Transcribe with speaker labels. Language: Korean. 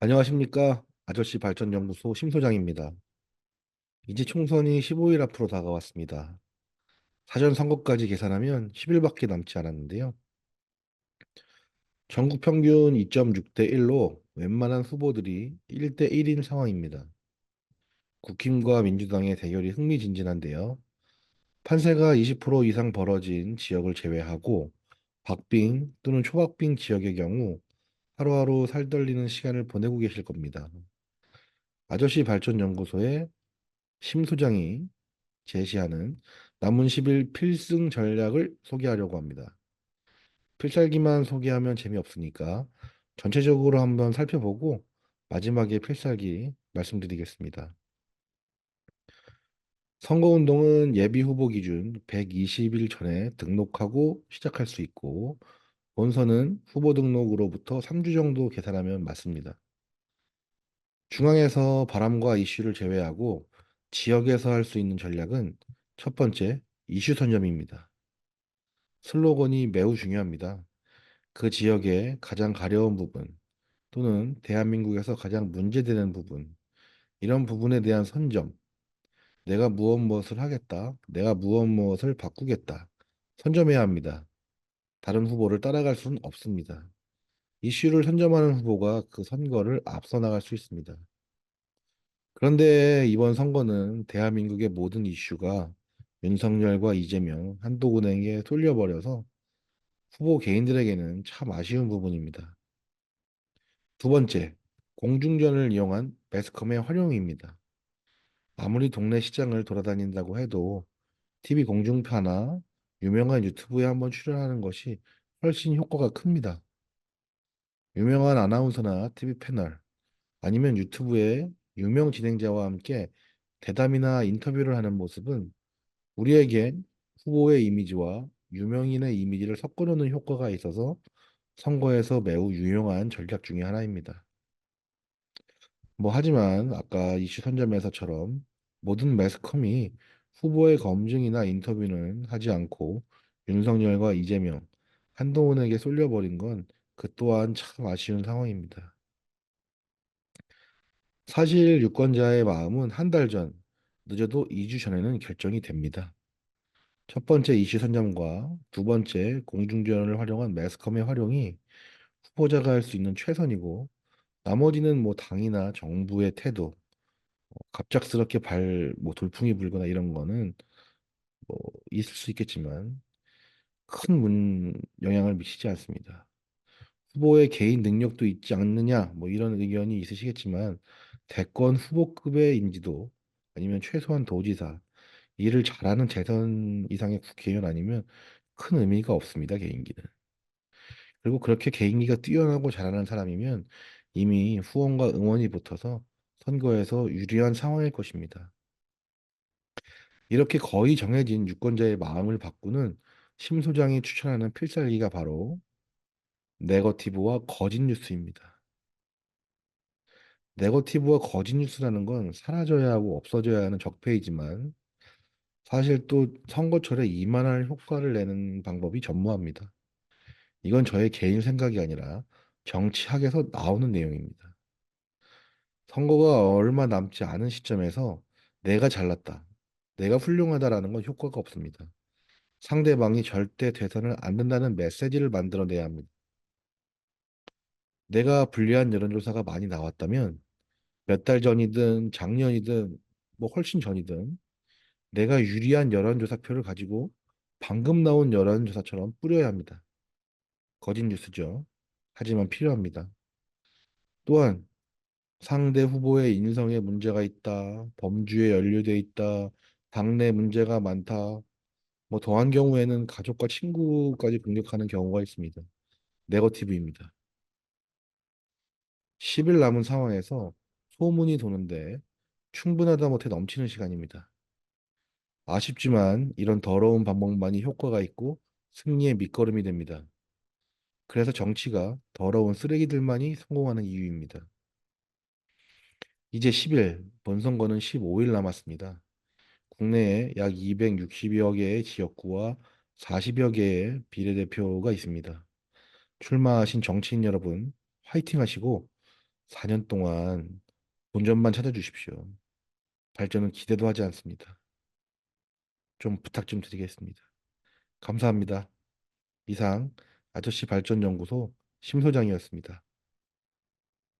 Speaker 1: 안녕하십니까. 아저씨 발전연구소 심소장입니다. 이제 총선이 15일 앞으로 다가왔습니다. 사전 선거까지 계산하면 10일밖에 남지 않았는데요. 전국 평균 2.6대 1로 웬만한 후보들이 1대 1인 상황입니다. 국힘과 민주당의 대결이 흥미진진한데요. 판세가 20% 이상 벌어진 지역을 제외하고 박빙 또는 초박빙 지역의 경우 하루하루 살떨리는 시간을 보내고 계실 겁니다. 아저씨 발전연구소의 심 소장이 제시하는 남은 10일 필승 전략을 소개하려고 합니다. 필살기만 소개하면 재미없으니까 전체적으로 한번 살펴보고 마지막에 필살기 말씀드리겠습니다. 선거운동은 예비 후보 기준 120일 전에 등록하고 시작할 수 있고 본선은 후보 등록으로부터 3주 정도 계산하면 맞습니다. 중앙에서 바람과 이슈를 제외하고 지역에서 할 수 있는 전략은 첫 번째, 이슈 선점입니다. 슬로건이 매우 중요합니다. 그 지역의 가장 가려운 부분 또는 대한민국에서 가장 문제되는 부분, 이런 부분에 대한 선점, 내가 무엇을 하겠다, 내가 무엇을 바꾸겠다, 선점해야 합니다. 다른 후보를 따라갈 수는 없습니다. 이슈를 선점하는 후보가 그 선거를 앞서 나갈 수 있습니다. 그런데 이번 선거는 대한민국의 모든 이슈가 윤석열과 이재명, 한동훈에게 쏠려버려서 후보 개인들에게는 참 아쉬운 부분입니다. 두 번째, 공중전을 이용한 매스컴의 활용입니다. 아무리 동네 시장을 돌아다닌다고 해도 TV 공중파나 유명한 유튜브에 한번 출연하는 것이 훨씬 효과가 큽니다. 유명한 아나운서나 TV 패널, 아니면 유튜브에 유명 진행자와 함께 대담이나 인터뷰를 하는 모습은 우리에겐 후보의 이미지와 유명인의 이미지를 섞어놓는 효과가 있어서 선거에서 매우 유용한 전략 중에 하나입니다. 하지만 아까 이슈 선점에서처럼 모든 매스컴이 후보의 검증이나 인터뷰는 하지 않고 윤석열과 이재명, 한동훈에게 쏠려버린 건 그 또한 참 아쉬운 상황입니다. 사실 유권자의 마음은 한 달 전, 늦어도 2주 전에는 결정이 됩니다. 첫 번째 이슈 선점과 두 번째 공중전을 활용한 매스컴의 활용이 후보자가 할 수 있는 최선이고 나머지는 당이나 정부의 태도, 갑작스럽게 돌풍이 불거나 이런 거는 뭐 있을 수 있겠지만 큰 영향을 미치지 않습니다. 후보의 개인 능력도 있지 않느냐 이런 의견이 있으시겠지만 대권 후보급의 인지도 아니면 최소한 도지사 일을 잘하는 재선 이상의 국회의원 아니면 큰 의미가 없습니다, 개인기는. 그리고 그렇게 개인기가 뛰어나고 잘하는 사람이면 이미 후원과 응원이 붙어서 선거에서 유리한 상황일 것입니다. 이렇게 거의 정해진 유권자의 마음을 바꾸는 심 소장이 추천하는 필살기가 바로 네거티브와 거짓 뉴스입니다. 네거티브와 거짓 뉴스라는 건 사라져야 하고 없어져야 하는 적폐이지만 사실 또 선거철에 이만한 효과를 내는 방법이 전무합니다. 이건 저의 개인 생각이 아니라 정치학에서 나오는 내용입니다. 선거가 얼마 남지 않은 시점에서 내가 잘났다, 내가 훌륭하다라는 건 효과가 없습니다. 상대방이 절대 돼서는 안 된다는 메시지를 만들어내야 합니다. 내가 불리한 여론조사가 많이 나왔다면 몇 달 전이든 작년이든 훨씬 전이든 내가 유리한 여론조사표를 가지고 방금 나온 여론조사처럼 뿌려야 합니다. 거짓 뉴스죠. 하지만 필요합니다. 또한 상대 후보의 인성에 문제가 있다, 범주에 연루돼 있다, 당내 문제가 많다, 더한 경우에는 가족과 친구까지 공격하는 경우가 있습니다. 네거티브입니다. 10일 남은 상황에서 소문이 도는데 충분하다 못해 넘치는 시간입니다. 아쉽지만 이런 더러운 방법만이 효과가 있고 승리의 밑거름이 됩니다. 그래서 정치가 더러운 쓰레기들만이 성공하는 이유입니다. 이제 10일, 본선거는 15일 남았습니다. 국내에 약 260여 개의 지역구와 40여 개의 비례대표가 있습니다. 출마하신 정치인 여러분, 화이팅 하시고 4년 동안 본전만 찾아주십시오. 발전은 기대도 하지 않습니다. 좀 부탁 좀 드리겠습니다. 감사합니다. 이상 아저씨 발전연구소 심소장이었습니다.